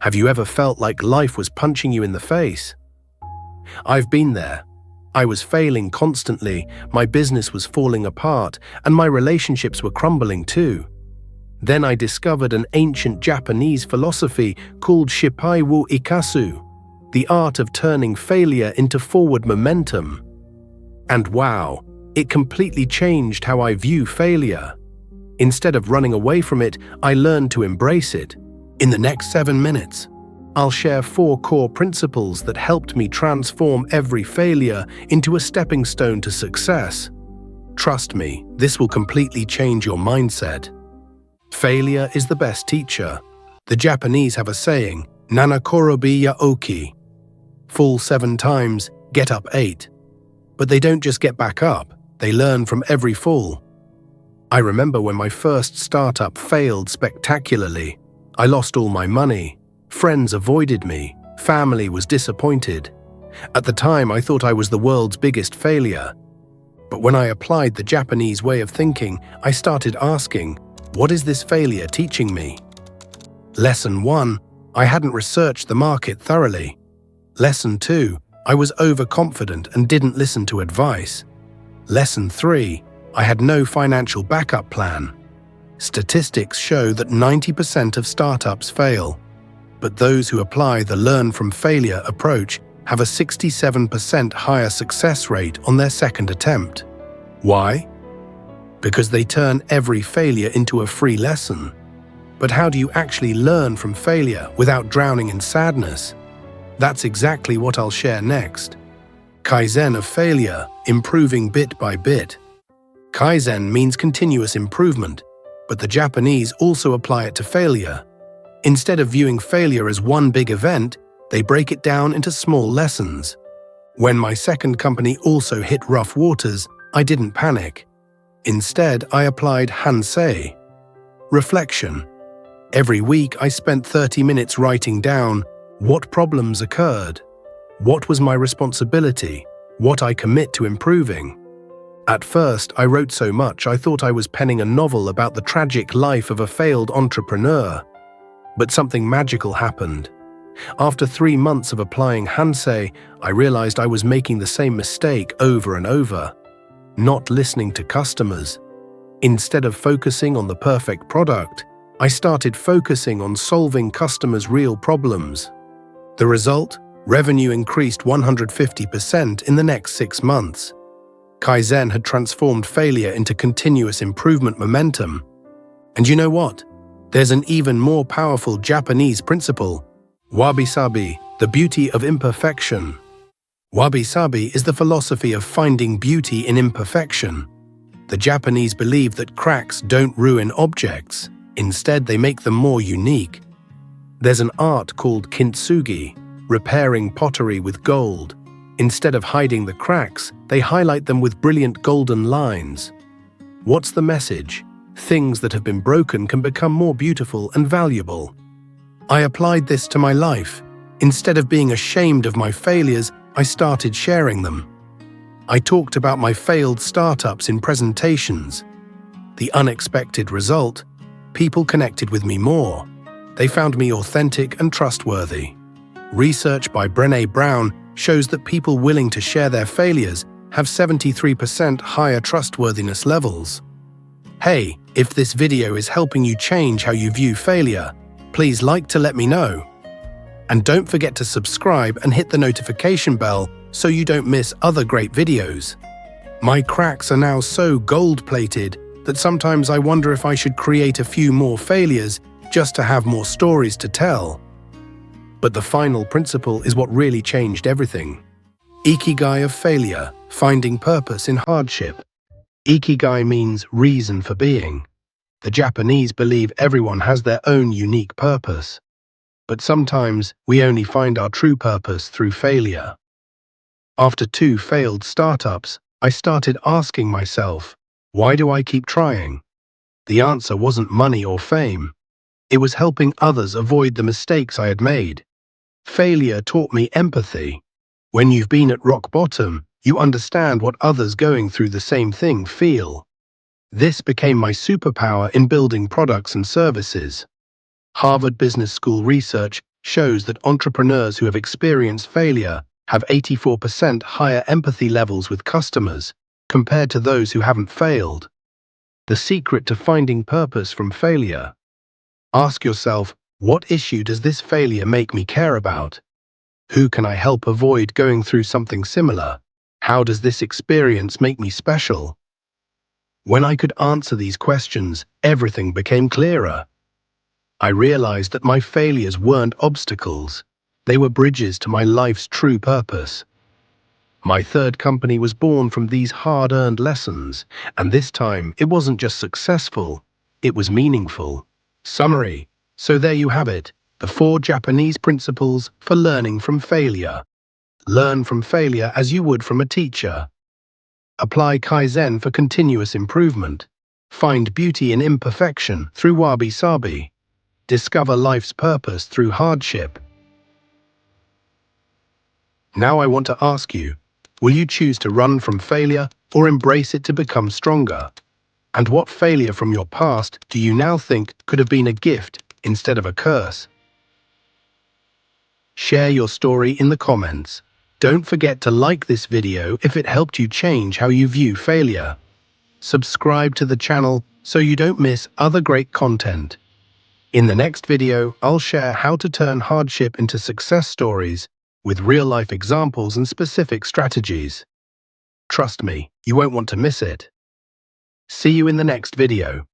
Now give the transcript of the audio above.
Have you ever felt like life was punching you in the face? I've been there. I was failing constantly, my business was falling apart, and my relationships were crumbling too. Then I discovered an ancient Japanese philosophy called Shippai wo Ikasu, the art of turning failure into forward momentum. And wow, it completely changed how I view failure. Instead of running away from it, I learned to embrace it. In the next 7 minutes, I'll share 4 core principles that helped me transform every failure into a stepping stone to success. Trust me, this will completely change your mindset. Failure is the best teacher. The Japanese have a saying, "Nanakorobi ya oki." Fall 7 times, get up 8. But they don't just get back up, they learn from every fall. I remember when my first startup failed spectacularly. I lost all my money. Friends avoided me. Family was disappointed. At the time, I thought I was the world's biggest failure. But when I applied the Japanese way of thinking, I started asking, what is this failure teaching me? Lesson 1, I hadn't researched the market thoroughly. Lesson 2, I was overconfident and didn't listen to advice. Lesson 3, I had no financial backup plan. Statistics show that 90% of startups fail, but those who apply the learn from failure approach have a 67% higher success rate on their second attempt. Why? Because they turn every failure into a free lesson. But how do you actually learn from failure without drowning in sadness? That's exactly what I'll share next. Kaizen of failure, improving bit by bit. Kaizen means continuous improvement, but the Japanese also apply it to failure. Instead of viewing failure as one big event, they break it down into small lessons. When my second company also hit rough waters, I didn't panic. Instead, I applied Hansei, reflection. Every week, I spent 30 minutes writing down what problems occurred, what was my responsibility, what I commit to improving. At first, I wrote so much I thought I was penning a novel about the tragic life of a failed entrepreneur. But something magical happened. After 3 months of applying Hansei, I realized I was making the same mistake over and over. Not listening to customers. Instead of focusing on the perfect product, I started focusing on solving customers' real problems. The result? Revenue increased 150% in the next 6 months. Kaizen had transformed failure into continuous improvement momentum. And you know what? There's an even more powerful Japanese principle, Wabi-Sabi, the beauty of imperfection. Wabi-Sabi is the philosophy of finding beauty in imperfection. The Japanese believe that cracks don't ruin objects. Instead, they make them more unique. There's an art called kintsugi, repairing pottery with gold. Instead of hiding the cracks, they highlight them with brilliant golden lines. What's the message? Things that have been broken can become more beautiful and valuable. I applied this to my life. Instead of being ashamed of my failures, I started sharing them. I talked about my failed startups in presentations. The unexpected result? People connected with me more. They found me authentic and trustworthy. Research by Brené Brown shows that people willing to share their failures have 73% higher trustworthiness levels. Hey, if this video is helping you change how you view failure, please like to let me know. And don't forget to subscribe and hit the notification bell so you don't miss other great videos. My cracks are now so gold-plated that sometimes I wonder if I should create a few more failures just to have more stories to tell. But the final principle is what really changed everything. Ikigai of failure, finding purpose in hardship. Ikigai means reason for being. The Japanese believe everyone has their own unique purpose. But sometimes we only find our true purpose through failure. After 2 failed startups, I started asking myself, why do I keep trying? The answer wasn't money or fame. It was helping others avoid the mistakes I had made. Failure taught me empathy. When you've been at rock bottom, you understand what others going through the same thing feel. This became my superpower in building products and services. Harvard Business School research shows that entrepreneurs who have experienced failure have 84% higher empathy levels with customers compared to those who haven't failed. The secret to finding purpose from failure. Ask yourself, what issue does this failure make me care about? Who can I help avoid going through something similar? How does this experience make me special? When I could answer these questions, everything became clearer. I realized that my failures weren't obstacles. They were bridges to my life's true purpose. My third company was born from these hard-earned lessons, and this time it wasn't just successful, it was meaningful. Summary. So there you have it, the 4 Japanese principles for learning from failure. Learn from failure as you would from a teacher. Apply Kaizen for continuous improvement. Find beauty in imperfection through Wabi-Sabi. Discover life's purpose through hardship. Now I want to ask you, will you choose to run from failure or embrace it to become stronger? And what failure from your past do you now think could have been a gift instead of a curse? Share your story in the comments. Don't forget to like this video if it helped you change how you view failure. Subscribe to the channel so you don't miss other great content. In the next video, I'll share how to turn hardship into success stories with real-life examples and specific strategies. Trust me, you won't want to miss it. See you in the next video.